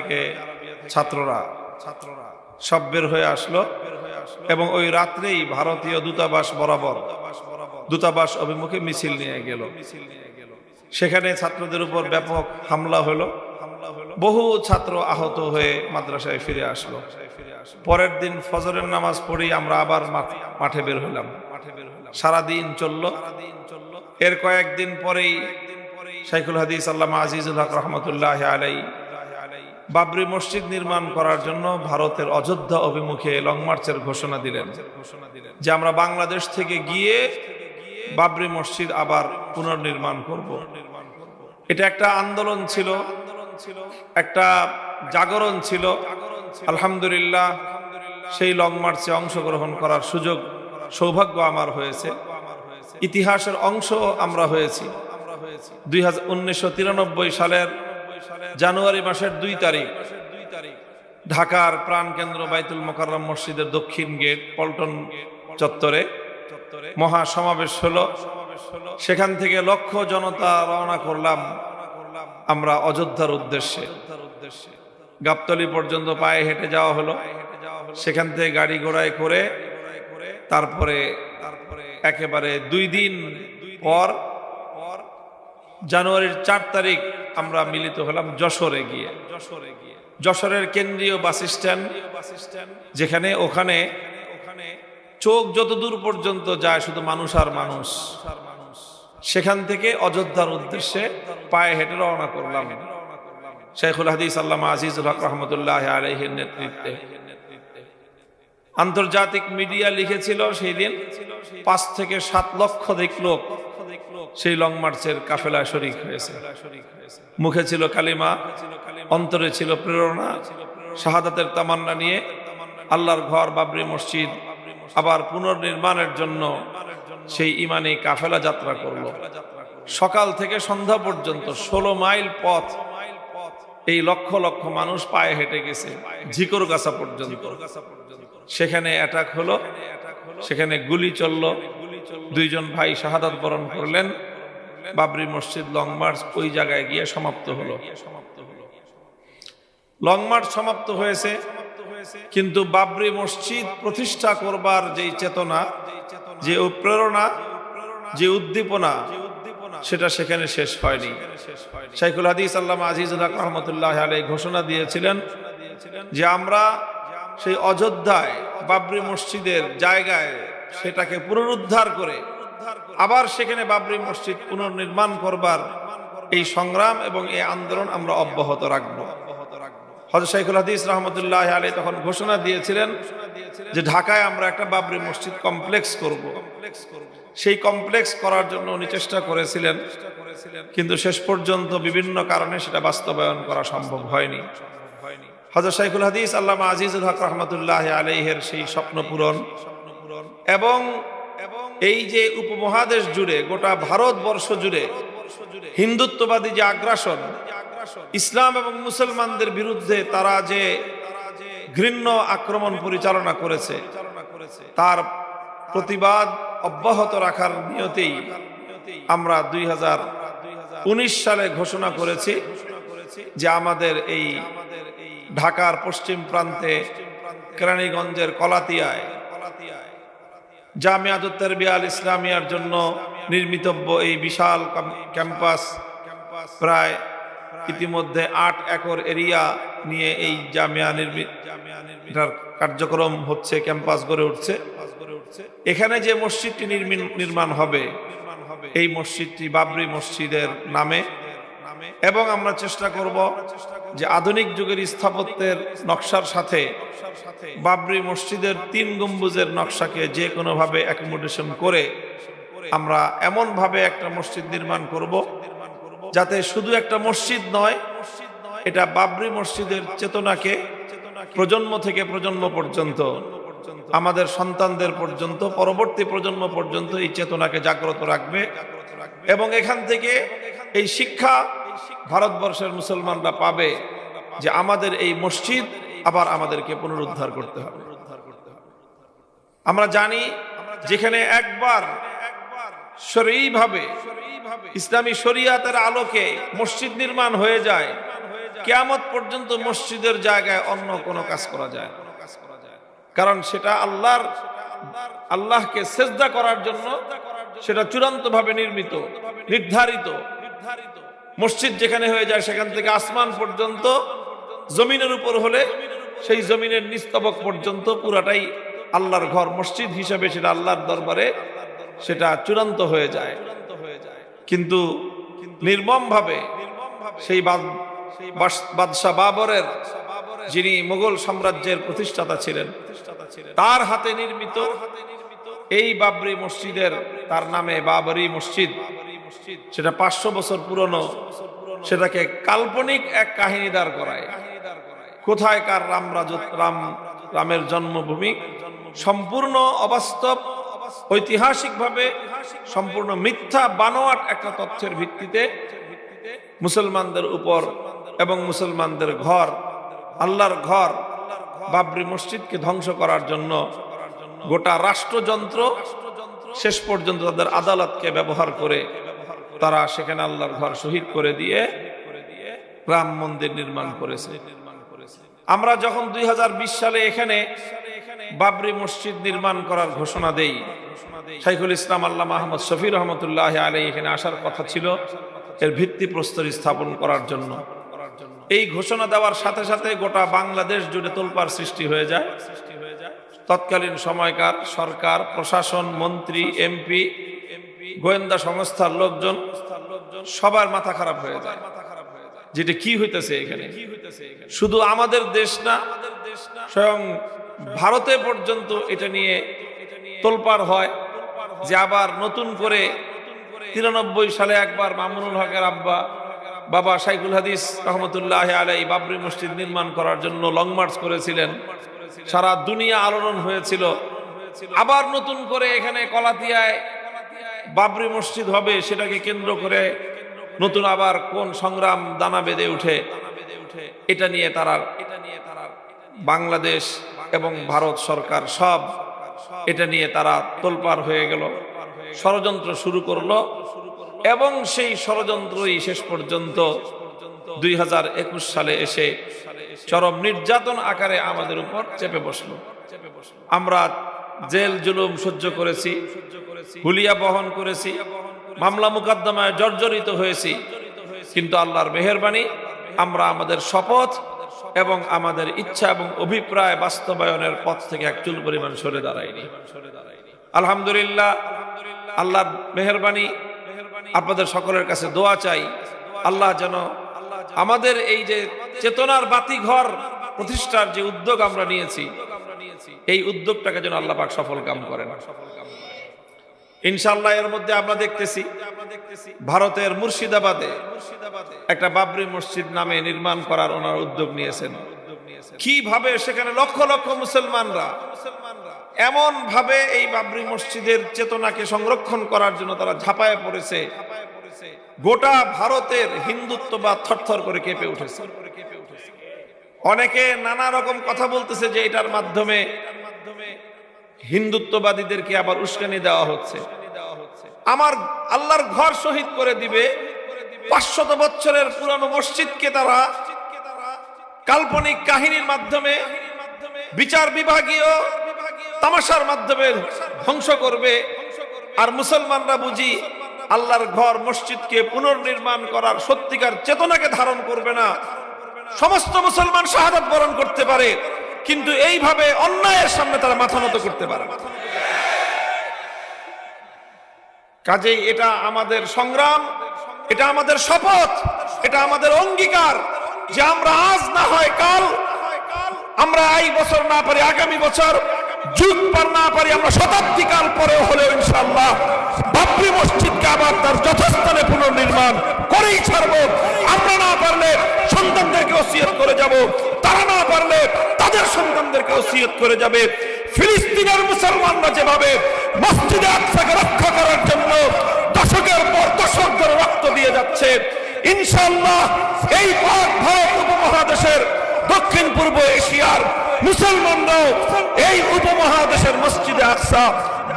থেকে ছাত্ররা সব বের হয়ে আসলো এবং ওই রাত্রেই ভারতীয় দূতাবাস বরাবর দূতাবাস অভিমুখে মিছিল নিয়ে গেল। সেখানে ছাত্রদের উপর ব্যাপক হামলা হলো, বহু ছাত্র আহত হয়ে মাদ্রাসায় ফিরে আসলো। পরের দিন ফজরের নামাজ পড়েই আমরা আবার মাঠে বের হলাম। সারাদিন চলল। এর কয়েকদিন পরেই শাইখুল হাদিস আল্লামা আজিজুল হক রহমতুল্লাহ আলাইহি বাবরি মসজিদ নির্মাণ করার জন্য ভারতের অযোধ্যা অভিমুখে লং মার্চের ঘোষণা দিলেন যে আমরা বাংলাদেশ থেকে গিয়ে বাবরি মসজিদ আবার পুনর্নির্মাণ করব। এটা একটা আন্দোলন ছিল, একটা জাগরণ ছিল। আলহামদুলিল্লাহ সেই লং মার্চে অংশগ্রহণ করার সুযোগ সৌভাগ্য আমার হয়েছে, ইতিহাসের অংশ আমরা হয়েছি। 1993 সালের জানুয়ারি মাসের 2 তারিখ ঢাকার প্রাণকেন্দ্র বাইতুল মোকাররম মসজিদের দক্ষিণ গেট পল্টন চত্বরে মহা সমাবেশ হলো। সেখান থেকে লক্ষ জনতা রওনা করলাম আমরা অযোধ্যার উদ্দেশ্যে। গাবতলী পর্যন্ত পায়ে হেঁটে যাওয়া হলো। সেখান থেকে গাড়ি ঘোড়ায় করে তারপরে একেবারে 2 দিন পর জানুয়ারির 4 তারিখ আমরা মিলিত হলাম যশোরে গিয়ে। যশোরের কেন্দ্রীয় বাস স্ট্যান্ড যেখানে, ওখানে চোখ যত দূর পর্যন্ত যায় শুধু মানুষ আর মানুষ। সেখান থেকে অযোধ্যার উদ্দেশ্যে পায়ে হেঁটে রওনা করলাম শাইখুল হাদিস আল্লামা আজিজুল হক রহমতুল্লাহ আলাইহির নেতৃত্বে। আন্তর্জাতিক মিডিয়া লিখেছিল সেই দিন 5 থেকে 7 লক্ষ লোক সেই লং মার্চের কাফেলায় শরীক হয়েছে। মুখে ছিল কালিমা, অন্তরে ছিল প্রেরণা, শাহাদাতের তামান্না নিয়ে আল্লাহর ঘর বাবরি মসজিদ আবার পুনর্নির্মাণের জন্য সেই ইমানি কাফেলা যাত্রা করলো। সকাল থেকে সন্ধ্যা পর্যন্ত 16 মাইল পথ এই লক্ষ লক্ষ মানুষ পায়ে হেঁটে গেছে ঝিকরগাছা পর্যন্ত। সেখানে অ্যাটাক হলো, সেখানে গুলি চলল, 2 জন ভাই শাহাদাত বরণ করলেন। বাবরি মসজিদ লং মার্চ ওই জায়গায় গিয়ে সমাপ্ত হলো। লং মার্চ সমাপ্ত হয়েছে, কিন্তু বাবরি মসজিদ প্রতিষ্ঠা করবার যেই চেতনা, যে প্রেরণা, যে উদ্দীপনা, সেটা সেখানে শেষ হয়নি। শাইখুল হাদিস আল্লামা আজিজুল হক রহমতুল্লাহ আলাইহি ঘোষণা দিয়েছিলেন যে আমরা সেই অযোধ্যায় বাবরি মসজিদের জায়গায় সেটাকে পুনরুদ্ধার করে আবার সেখানে বাবরি মসজিদ পুনর্নির্মাণ করবার এই সংগ্রাম এবং এই আন্দোলন আমরা অব্যাহত রাখবো। হযরত শাইখুল হাদিস রহমতুল্লাহ আলাইহি তখন ঘোষণা দিয়েছিলেন যে ঢাকায় আমরা একটা বাবরি মসজিদ কমপ্লেক্স করব। সেই কমপ্লেক্স করার জন্য উনি চেষ্টা করেছিলেন, কিন্তু শেষ পর্যন্ত বিভিন্ন কারণে সেটা বাস্তবায়ন করা সম্ভব হয়নি। হযরত শাইখুল হাদিস আল্লামা আজিজুল হক রহমতুল্লাহ আলাইহির সেই স্বপ্ন পূরণ এবং এই যে উপমহাদেশ জুড়ে, গোটা ভারতবর্ষ জুড়ে হিন্দুত্ববাদী যে আগ্রাসন, ইসলাম এবং মুসলমানদের বিরুদ্ধে তারা যে ঘৃণ্য আক্রমণ পরিচালনা করেছে, তার প্রতিবাদ অব্যাহত রাখার নিয়তেই আমরা 2019 সালে ঘোষণা করেছি যে আমাদের এই ঢাকার পশ্চিম প্রান্তে কেরানীগঞ্জের কলাতিয়ায় জামিয়াতুত তারবিয়া আল ইসলামিয়ার জন্য নির্মিতব্য এই বিশাল ক্যাম্পাস, প্রায় ইতিমধ্যে 8 একর এরিয়া নিয়ে এই জামিয়ার কার্যক্রম হচ্ছে, ক্যাম্পাস গড়ে উঠছে। এখানে যে মসজিদটি নির্মাণ হবে, এই মসজিদটি বাবরি মসজিদের নামে, এবং আমরা চেষ্টা করব যে আধুনিক যুগের স্থাপত্যের নকশার সাথে বাবরি মসজিদের 3 গম্বুজের নকশাকে যে কোনোভাবে অ্যাকোমোডেশন করে আমরা এমনভাবে একটা মসজিদ নির্মাণ করব যাতে শুধু একটা মসজিদ নয়, এটা বাবরি মসজিদের চেতনাকে প্রজন্ম থেকে প্রজন্ম পর্যন্ত, আমাদের সন্তানদের পর্যন্ত, পরবর্তী প্রজন্ম পর্যন্ত এই চেতনাকে জাগ্রত রাখবে। এবং এখান থেকে এই শিক্ষা ভারতবর্ষের মুসলমানরা পাবে যে আমাদের এই মসজিদ আবার আমাদেরকে পুনরুদ্ধার করতে হবে। আমরা জানি যেখানে একবার শরঈভাবে ইসলামী শরিয়াতের আলোকে মসজিদ নির্মাণ হয়ে যায়, কিয়ামত পর্যন্ত মসজিদের জায়গায় অন্য কোনো কাজ করা যায় না। কারণ সেটা আল্লাহকে সেজদা করার জন্য সেটা চূড়ান্তভাবে নির্ধারিত। মসজিদ যেখানে হয়ে যায় সেখান থেকে আসমান পর্যন্ত, জমিনের উপর হলে সেই জমিনের নিস্তবক পর্যন্ত পুরাটাই আল্লাহর ঘর, মসজিদ হিসেবে সেটা আল্লাহর দরবারে সেটা চূড়ান্ত হয়ে যায়। কিন্তু নির্মমভাবে সেই বাদশাহ বাবরের, যিনি মুঘল সাম্রাজ্যের প্রতিষ্ঠাতা ছিলেন, তার হাতে নির্মিত এই বাবরি মসজিদের, তার নামে বাবরি মসজিদ, সেটা 500 বছর পুরনো, সেটাকে কাল্পনিক এক কাহিনী দাঁড় করায়। কোথায় কার রামের জন্মভূমি, সম্পূর্ণ অবাস্তব, ঐতিহাসিকভাবে সম্পূর্ণ মিথ্যা বানোয়াট একটা তথ্যের ভিত্তিতে মুসলমানদের উপর এবং মুসলমানদের ঘর, আল্লাহর ঘর বাবরি মসজিদকে ধ্বংস করার জন্য গোটা রাষ্ট্রযন্ত্র শেষ পর্যন্ত তাদের আদালতকে ব্যবহার করে তারা সেখানে আল্লাহর ঘর শহীদ করে দিয়ে রাম মন্দির নির্মাণ করেছে। আমরা যখন 2020 সালে এখানে বাবরি মসজিদ নির্মাণ করার ঘোষণা দেই, শাইখুল ইসলাম আল্লামা আহমদ শফি রহমতুল্লাহ আলাইহি এখানে আসার কথা ছিল এর ভিত্তিপ্রস্তর স্থাপন করার জন্য। এই ঘোষণা দেওয়ার সাথে সাথে গোটা বাংলাদেশ জুড়ে তোলপাড় সৃষ্টি হয়ে যায়। তৎকালীন সময়কার সরকার, প্রশাসন, মন্ত্রী, এমপি, গোয়েন্দা সংস্থার লোকজন সবার মাথা খারাপ হয়ে যায়, যেটা কি হইতেছে এখানে। শুধু আমাদের দেশ না, স্বয়ং ভারতে পর্যন্ত এটা নিয়ে তোলপাড় হয় যে আবার নতুন করে 93 সালে একবার মামুনুল হকের আব্বা বাবা শাইখুল হাদিস রহমতুল্লাহ আলাইহি বাবরি মসজিদ নির্মাণ করার জন্য লং মার্চ করেছিলেন, সারা দুনিয়া আলোড়ন হয়েছিল। আবার নতুন করে এখানে কলাতিয়ায় বাবরি মসজিদ হবে, সেটাকে কেন্দ্র করে নতুন আবার কোন সংগ্রাম দানা বেঁধে উঠে, এটা নিয়ে তারা বাংলাদেশ এবং ভারত সরকার সব এটা নিয়ে তারা তোলপাড় হয়ে গেল, ষড়যন্ত্র শুরু করলো। এবং সেই ষড়যন্ত্রই শেষ পর্যন্ত 2021 সালে এসে চরম নির্যাতন আকারে আমাদের উপর চেপে বসলো। আমরা জেল জুলুম সহ্য করেছি, হুলিয়া বহন করেছি, মামলা মুকদ্দমায় জর্জরিত হয়েছি, কিন্তু আল্লাহর মেহেরবানি আমরা আমাদের শপথ এবং আমাদের ইচ্ছা এবং অভিপ্রায় বাস্তবায়নের পথ থেকে এক চুল পরিমাণ সরে দাঁড়াইনি। আলহামদুলিল্লাহ, আল্লাহর মেহেরবানি। আপনাদের সকলের কাছে দোয়া চাই, আল্লাহ যেন আমাদের এই যে চেতনার বাতিঘর প্রতিষ্ঠার যে উদ্যোগ আমরা নিয়েছি, এই উদ্যোগটাকে যেন আল্লাহ পাক সফল কাম করেন ইনশাআল্লাহ। এর মধ্যে আমরা দেখতেছি ভারতের মুর্শিদাবাদে একটা বাবরি মসজিদ নামে নির্মাণ করার ওনার উদ্যোগ নিয়েছেন। কিভাবে সেখানে লক্ষ লক্ষ মুসলমানরা এমন ভাবে এই বাবরি মসজিদের চেতনাকে সংরক্ষণ করার জন্য তারা ঝাঁপায়ে পড়েছে, গোটা ভারতের হিন্দুত্ববাদ থরথর করে কেঁপে উঠেছে। অনেকে নানা রকম কথা বলতেছে যে এটার মাধ্যমে হিন্দুত্ববাদীদেরকে আবার উস্কানি দেওয়া হচ্ছে। আমার আল্লাহর ঘর শহীদ করে দিবে, 500 বছরের পুরানো মসজিদকে তারা কাল্পনিক কাহিনীর মাধ্যমে, বিচার বিভাগীয় তামাশার মাধ্যমে ধ্বংস করবে। আর মুসলমানরা বুঝি আল্লাহর ঘর মসজিদকে পুনর্নির্মাণ করার সত্যিকার চেতনাকে ধারণ করবে না। সমস্ত মুসলমান শাহাদাত বরণ করতে পারে, কিন্তু এইভাবে অন্যায়ের সামনে তারা মাথা নত করতে পারে। কাজেই এটা আমাদের সংগ্রাম, এটা আমাদের শপথ, এটা আমাদের অঙ্গীকার যে আমরা আজ না হয় কাল, আমরা এই বছর না পারি আগামী বছর, যুগ পার না পারি আমরা শতাব্দী কাল পরেও হলেও ইনশাআল্লাহ বাবরি মসজিদকে আবার তার যথাস্থানে পুনর্নির্মাণ করেই ছাড়বো। আমরা না পারলে সন্তানদেরকে ওসিয়ত করে যাব, তারা না পারলে তাদের সন্তানদেরকে ওসিয়ত করে যাবে। ফিলিস্তিনের মুসলমানরা যেভাবে মসজিদে আকসাকে রক্ষা করার জন্য দশকের পর দশক ধরে রক্ত দিয়ে যাচ্ছে, ইনশাআল্লাহ এই পাক ভারত উপমহাদেশের দক্ষিণ পূর্ব এশিয়ার মুসলমানরাও এই উপমহাদেশের মসজিদে আকসা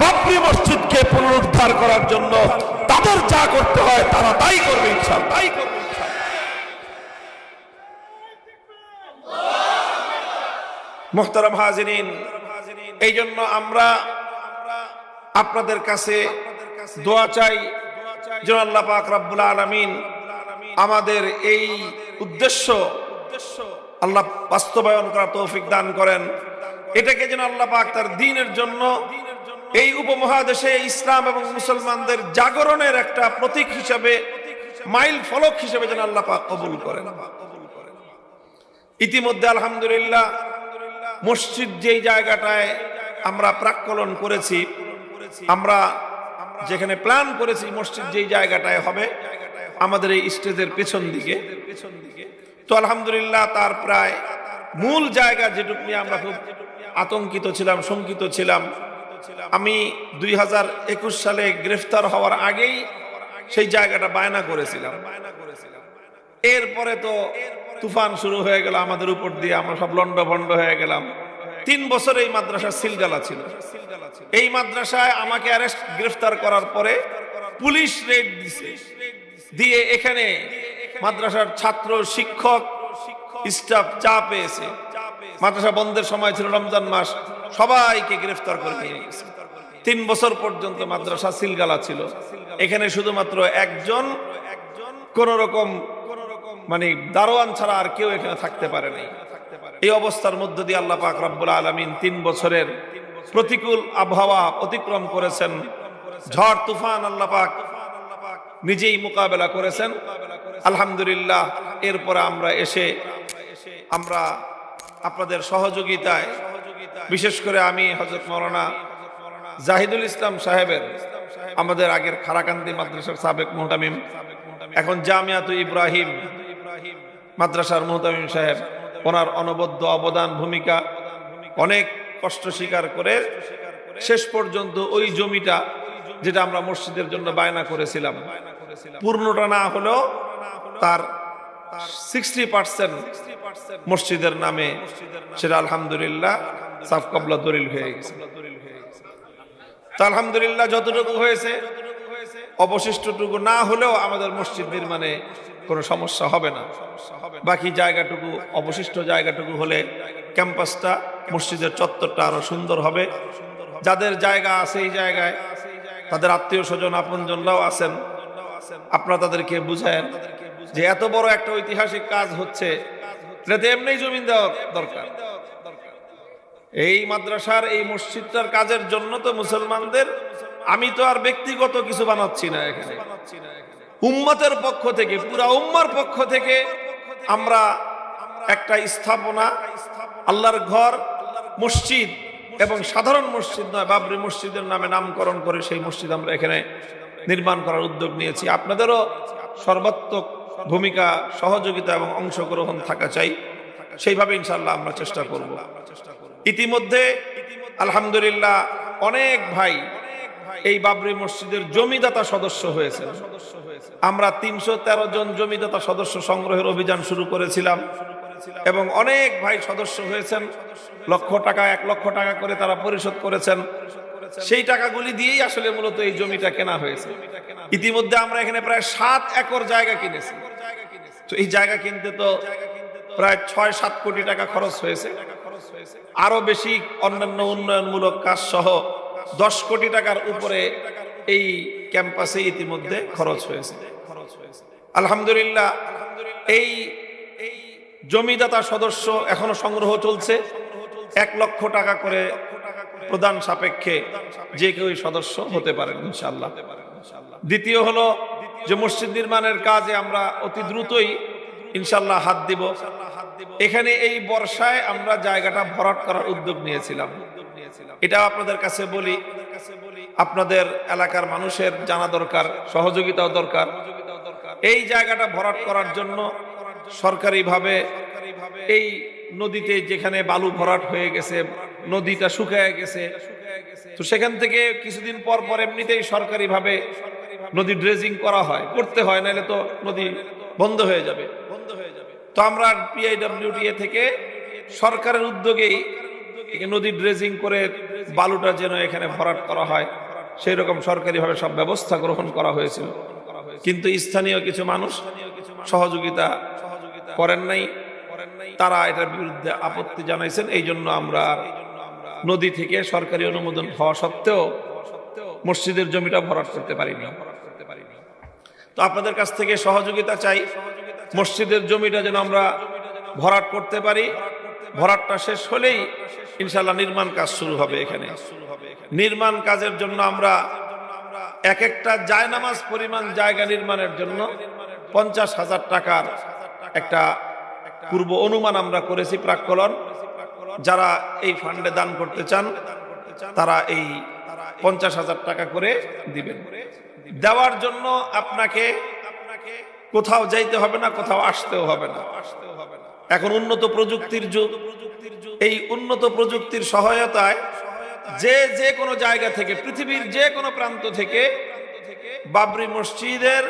বাবরি মসজিদকে পুনরুদ্ধার করার জন্য তাদের যা করতে হয় তারা তাই করবে ইনশাআল্লাহ। মুহতারাম হাজিরিন, এই জন্য আমরা আপনাদের কাছে দোয়া চাই যেন আল্লাহ পাক রব্বুল আলামিন আমাদের এই উদ্দেশ্য আল্লাহ বাস্তবায়ন করার তৌফিক দান করেন। এটাকে যেন আল্লাহ পাক তার দ্বীনের জন্য এই উপমহাদেশে ইসলাম এবং মুসলমানদের জাগরণের একটা প্রতীক হিসেবে, মাইল ফলক হিসেবে যেন আল্লাহ পাক কবুল করেন। ইতিমধ্যে আলহামদুলিল্লাহ মসজিদ যেই জায়গাটায় আমরা প্রাক্কলন করেছি, আমরা যেখানে প্ল্যান করেছি মসজিদ যেই জায়গাটায় হবে আমাদের এই স্টেজের পেছন দিকে, তো আলহামদুলিল্লাহ তার প্রায় মূল জায়গা যেটুকু নিয়ে আমরা খুব আতঙ্কিত ছিলাম, শঙ্কিত ছিলাম। আমি 2021 সালে গ্রেফতার হওয়ার আগেই সেই জায়গাটা বায়না করেছিলাম। এরপরে তো তুফান শুরু হয়ে গেল আমাদের উপর দিয়ে, আমরা সব লন্ডভন্ড হয়ে গেলাম। 3 বছর এই মাদ্রাসা সিলগালা ছিল। এই মাদ্রাসায় আমাকে গ্রেফতার করার পরে পুলিশ রেড দিছে, দিয়ে এখানে মাদ্রাসার ছাত্র, শিক্ষক, স্টাফ চা পেয়েছে। মাদ্রাসা বন্ধের সময় ছিল রমজান মাস, সবাইকে গ্রেফতার করে নিয়ে গেছে। 3 বছর পর্যন্ত মাদ্রাসা সিলগালা ছিল। এখানে শুধুমাত্র একজন কোন রকম মানে দারোয়ান ছাড়া আর কেউ এখানে থাকতে পারে নাই। এই অবস্থার মধ্য দিয়ে আল্লাহ পাক রব্বুল আলামিন 3 বছরের প্রতিকূল আবহাওয়া অতিক্রম করেছেন, ঝড় তুফান আল্লাহ পাক নিজেই মোকাবেলা করেছেন আলহামদুলিল্লাহ। এরপরে আমরা এসে আমরা আপনাদের সহযোগিতায়, বিশেষ করে আমি হযরত মাওলানা জাহিদুল ইসলাম সাহেবের, আমাদের আগের খারাকান্দি মাদ্রাসার সাবেক মুহতামিম, এখন জামিয়াতুল ইব্রাহিম মাদ্রাসার মুহতামিম সাহেব, ওনার অনবদ্য অবদান, ভূমিকা, অনেক কষ্ট স্বীকার করে শেষ পর্যন্ত ওই জমিটা যেটা আমরা মসজিদের জন্য বায়না করেছিলাম, পূর্ণটা না হলেও তার 60% মসজিদের নামে, সেটা আলহামদুলিল্লাহ সাফ কবলা দলিল হয়ে গেছে। তা আলহামদুলিল্লাহ যতটুকু হয়েছে, অবশিষ্টটুকু না হলেও আমাদের মসজিদ নির্মাণে কোনো সমস্যা হবে না। বাকি জায়গাটুকু, অবশিষ্ট জায়গাটুকু হলে ক্যাম্পাসটা, মসজিদের চত্বরটা আরো সুন্দর হবে। যাদের জায়গা আছে এই জায়গায়, তাদের আত্মীয় স্বজন আপনজনরাও আছেন, আপনারা তাদেরকে বুঝায়েন যে এত বড় একটা ঐতিহাসিক কাজ হচ্ছে, এটাতে এমনি জমিন দেওয়া দরকার। এই মাদ্রাসার, এই মসজিদটার কাজের জন্য তো মুসলমানদের, আমি তো আর ব্যক্তিগত কিছু বানাচ্ছি না, এখানে উম্মতের পক্ষ থেকে, পুরা উম্মার পক্ষ থেকে আমরা একটা স্থাপনা, আল্লাহর ঘর, মসজিদ, এবং সাধারণ মসজিদ নয়, বাবরি মসজিদের নামে নামকরণ করে সেই মসজিদ আমরা এখানে নির্মাণ করার উদ্যোগ নিয়েছি। আপনাদেরও সর্বাত্মক ভূমিকা, সহযোগিতা এবং অংশগ্রহণ থাকা চাই। সেইভাবে ইনশাআল্লাহ আমরা চেষ্টা করব। ইতিমধ্যে আলহামদুলিল্লাহ অনেক ভাই এই বাবরি মসজিদের জমিদাতা সদস্য হয়েছে। আমরা 313 জন জমিদাতা সদস্য সংগ্রহের অভিযান শুরু করেছিলাম এবং অনেক ভাই সদস্য হয়েছেন। লক্ষ টাকা, 1 লক্ষ টাকা করে তারা পরিশোধ করেছেন। সেই টাকাগুলি দিয়েই আসলে মূলত এই জমিটা কেনা হয়েছে। ইতিমধ্যে আমরা এখানে প্রায় 7 একর জায়গা কিনেছি। তো এই জায়গা কিনতে তো প্রায় 6-7 কোটি টাকা খরচ হয়েছে। আরো বেশি অন্যান্য উন্নয়নমূলক কাজ সহ 10 কোটি টাকার উপরে এই ক্যাম্পাসে ইতিমধ্যে খরচ হয়েছে। আলহামদুলিল্লাহ এই জমিদাতা সদস্য এখনো সংগ্রহ চলছে। 1 লক্ষ টাকা করে প্রদান সাপেক্ষে যে কেউ সদস্য হতে পারেন ইনশাআল্লাহ। দ্বিতীয় হলো যে মসজিদ নির্মাণের কাজে আমরা অতি দ্রুতই ইনশাআল্লাহ হাত দিব। এখানে এই বর্ষায় আমরা জায়গাটা ভরাট করার উদ্যোগ নিয়েছিলাম। এটা আপনাদের কাছে বলি, আপনাদের এলাকার মানুষের জানা দরকার, সহযোগিতাও দরকার। এই জায়গাটা ভরাট করার জন্য সরকারিভাবে এই নদীতে যেখানে বালু ভরাট হয়ে গেছে, নদীটা শুকিয়ে গেছে, তো সেখান থেকে কিছুদিন পর পর এমনিতেই সরকারিভাবে নদী ড্রেজিং করা হয়, করতে হয়, নাহলে তো নদী বন্ধ হয়ে যাবে। তো আমরা PIWDA থেকে সরকারের উদ্যোগেই নদী ড্রেজিং করে বালুটা যেন এখানে ভরাট করা হয় সেই রকম সরকারিভাবে সব ব্যবস্থা গ্রহণ করা হয়েছিল। কিন্তু স্থানীয় কিছু মানুষ সহযোগিতা করেন নাই। তারা এটার বিরুদ্ধে আপত্তি জানাইছেন। এই জন্য আমরা নদী থেকে সরকারি অনুমোদন হওয়া সত্ত্বেও মসজিদের জমিটা ভরাট করতে পারিনি। তো আপনাদের কাছ থেকে সহযোগিতা চাই, মসজিদের জমিটা যেন আমরা ভরাট করতে পারি। ভরাটটা শেষ হলেই ইনশাআল্লাহ নির্মাণ কাজ শুরু হবে। এখানে নির্মাণ কাজের জন্য আমরা এক একটা জায়নামাজ পরিমাণ জায়গা নির্মাণের জন্য 50,000 টাকার একটা পূর্ব অনুমান আমরা করেছি প্রাক্কলন। যারা এই ফান্ডে দান করতে চান তারা এই 50,000 টাকা করে দিবেন। দেওয়ার জন্য আপনাকে কোথাও যাইতে হবে না, কোথাও আসতেও হবে না। এখন উন্নত প্রযুক্তির যুগ। এই উন্নত প্রযুক্তির সহায়তায় যে কোনো জায়গা থেকে, পৃথিবীর যে কোনো প্রান্ত থেকে বাবরি মসজিদের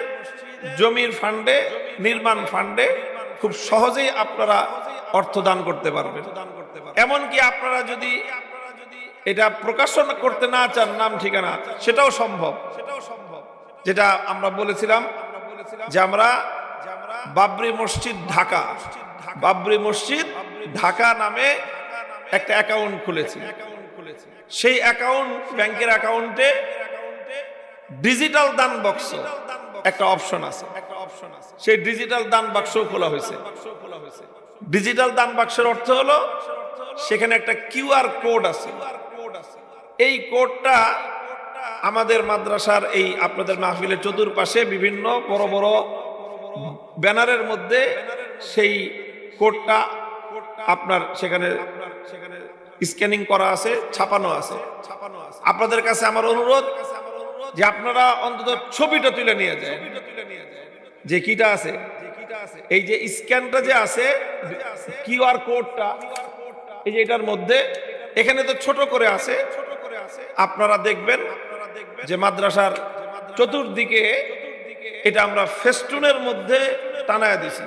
জমির ফান্ডে, নির্মাণ ফান্ডে খুব সহজেই আপনারা অর্থ দান করতে পারবেন। এমনকি আপনারা যদি এটা প্রকাশন করতে না চান নাম ঠিকানা, সেটাও সম্ভব। যেটা আমরা বলেছিলাম যে আমরা বাবরি মসজিদ ঢাকা, বাবরি মসজিদ ঢাকা নামে একটা অ্যাকাউন্ট খুলেছি। সেই অ্যাকাউন্ট, ব্যাংকের অ্যাকাউন্টে ডিজিটাল দান বক্স একটা অপশন আছে। সেই ডিজিটাল দান বাক্স খোলা হয়েছে। ডিজিটাল দান বাক্সের অর্থ হলো সেখানে একটা কিউআর কোড আছে। এই কোডটা আমাদের মাদ্রাসার এই আপনাদের মাহফিলের চতুর্পাশে বিভিন্ন বড় বড় ব্যানারের মধ্যে সেই কোডটা আপনার সেখানে স্ক্যানিং করা আছে, ছাপানো আছে। আপনাদের কাছে আমার অনুরোধ যে আপনারা অন্তত ছবিটা তুলে নিয়ে যায়। যে কিটা আছে, এই যে স্ক্যানটা যে আছে, কিউআর কোডটা, এই যে এটার মধ্যে এখানে তো ছোট করে আছে। আপনারা দেখবেন যে মাদ্রাসার চতুর্দিকে এটা আমরা ফেস্টুনের মধ্যে টানায় দিছি,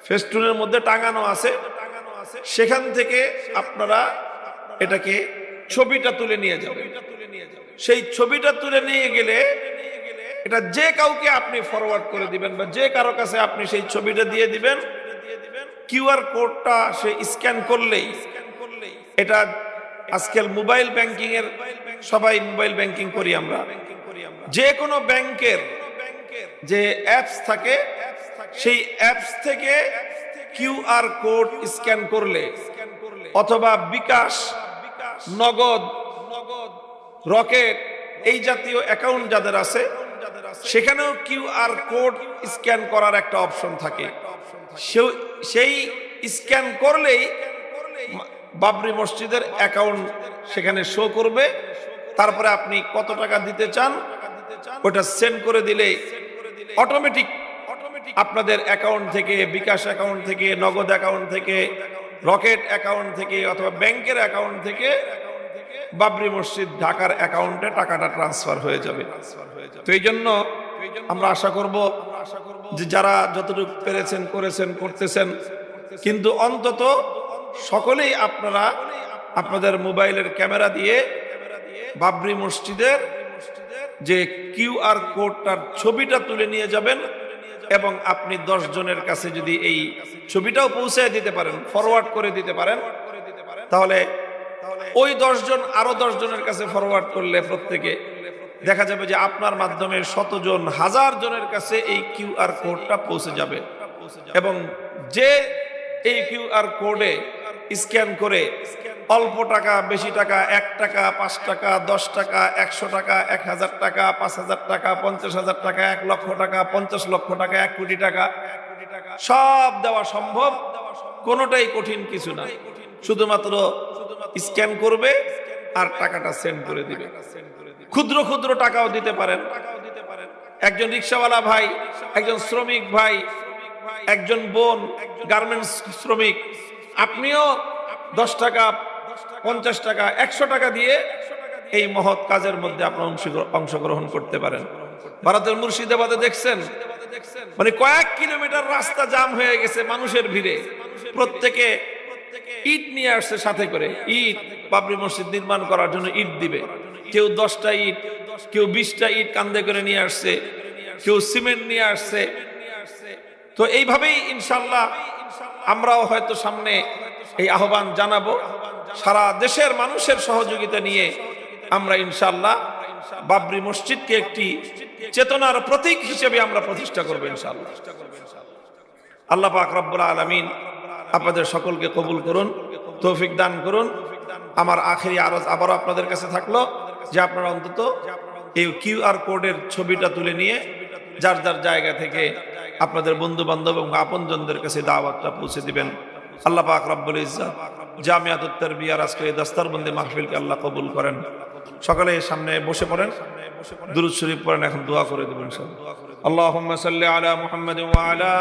ফেস্টুনের মধ্যে টাঙানো আছে। সেখান থেকে আপনারা এটাকে ছবিটা তুলে নিয়ে যাবেন। সেই ছবিটা তুলে নিয়ে গেলে এটা যে কাউকে আপনি ফরওয়ার্ড করে দিবেন বা যে কারো কাছে আপনি সেই ছবিটা দিয়ে দিবেন। কিউআর কোডটা সে স্ক্যান করলেই এটা, আজকাল মোবাইল ব্যাংকিং এর, সবাই মোবাইল ব্যাংকিং করি আমরা, যে কোনো ব্যাংকের যে অ্যাপস থাকে সেই অ্যাপস থেকে কিউআর কোড স্ক্যান করলে অথবা বিকাশ, নগদ, রকেট এই জাতীয় অ্যাকাউন্ট যাদের আছে সেখানেও কিউআর কোড স্ক্যান করার একটা অপশন থাকে। সেই স্ক্যান করলেই বাবরি মসজিদের অ্যাকাউন্ট সেখানে শো করবে। তারপরে আপনি কত টাকা দিতে চান ওটা সেন্ড করে দিলে অটোমেটিক আপনাদের অ্যাকাউন্ট থেকে, বিকাশ অ্যাকাউন্ট থেকে, নগদ অ্যাকাউন্ট থেকে, রকেট অ্যাকাউন্ট থেকে অথবা ব্যাংকের অ্যাকাউন্ট থেকে বাবরি মসজিদ ঢাকার অ্যাকাউন্টে টাকাটা ট্রান্সফার হয়ে যাবে। তো এই জন্য আমরা আশা করব যে যারা যতটুকু পেরেছেন, করেছেন, করতেছেন, কিন্তু অন্তত সকলেই আপনারা আপনাদের মোবাইলের ক্যামেরা দিয়ে বাবরি মসজিদের যে কিউআর কোডটার ছবিটা তুলে নিয়ে যাবেন এবং আপনি 10 জনের কাছে যদি এই ছবিটাও পৌঁছে দিতে পারেন, ফরওয়ার্ড করে দিতে পারেন, তাহলে ওই 10 জন আরো 10 জনের কাছে ফরওয়ার্ড করলে প্রত্যেকে দেখা যাবে যে আপনার মাধ্যমে 100 জন, 1000 জনের কাছে এই কিউআর কোডটা পৌঁছে যাবে। এবং যে এই কিউআর কোডে স্ক্যান করে অল্প টাকা, বেশি টাকা, 1 টাকা, 5 টাকা, 10 টাকা, 100 টাকা, 1000 টাকা, 5000 টাকা, 50,000 টাকা, 1 লক্ষ টাকা, 50 লক্ষ টাকা, 1 কোটি টাকা সব দেওয়া সম্ভব। কোনোটাই কঠিন কিছু না, শুধুমাত্র স্ক্যান করবে আর টাকাটা সেন্ড করে দিবে। ক্ষুদ্র ক্ষুদ্র টাকাও দিতে পারেন। একজন রিক্সাওয়ালা ভাই, একজন শ্রমিক ভাই, একজন বোন গার্মেন্টস শ্রমিক, আপনিও 10 টাকা, 50 টাকা, 100 টাকা দিয়ে এই মহৎ কাজের মধ্যে আপনার অংশগ্রহণ করতে পারেন। ভারতের মুর্শিদাবাদে দেখছেন, মানে কয়েক কিলোমিটার রাস্তা জাম হয়ে গেছে মানুষের ভিড়ে। প্রত্যেকে ইট নিয়ে আসছে সাথে করে, ইট বাবরি মসজিদ নির্মাণ করার জন্য ইট দিবে। কেউ 10টা ইট, কেউ 20টা ইট কান্দে করে নিয়ে আসছে, কেউ সিমেন্ট নিয়ে আসছে। তো এইভাবেই ইনশাল্লাহ আমরাও হয়তো সামনে এই আহ্বান জানাবো, সারা দেশের মানুষের সহযোগিতা নিয়ে আমরা ইনশাআল্লাহ বাবরি মসজিদকে একটি চেতনার প্রতীক হিসেবে আমরা প্রতিষ্ঠা করবো ইনশাআল্লাহ। আল্লাহ পাক রব্বুল আলামিন আপনাদের সকলকে কবুল করুন, তৌফিক দান করুন। আমার আখেরি আরজ আবারও আপনাদের কাছে থাকলো যে আপনারা অন্তত এই কিউআর কোডের ছবিটা তুলে নিয়ে যার যার জায়গা থেকে আপনাদের বন্ধু বান্ধব এবং আপনজনদের কাছে দাওয়াতটা পৌঁছে দিবেন। আল্লাহ পাক রব্বুল ইজ্জত জামিয়াতুত তারবিয়ার আজকে এই দস্তরবন্দি মাহফিলকে আল্লাহ কবুল করেন। সকালে সামনে বসে পড়েন, দুরূদ শরীফ পড়েন, এখন দোয়া করে দেবেন সব। আল্লাহুম্মা সাল্লি আলা মুহাম্মাদিন ওয়া আলা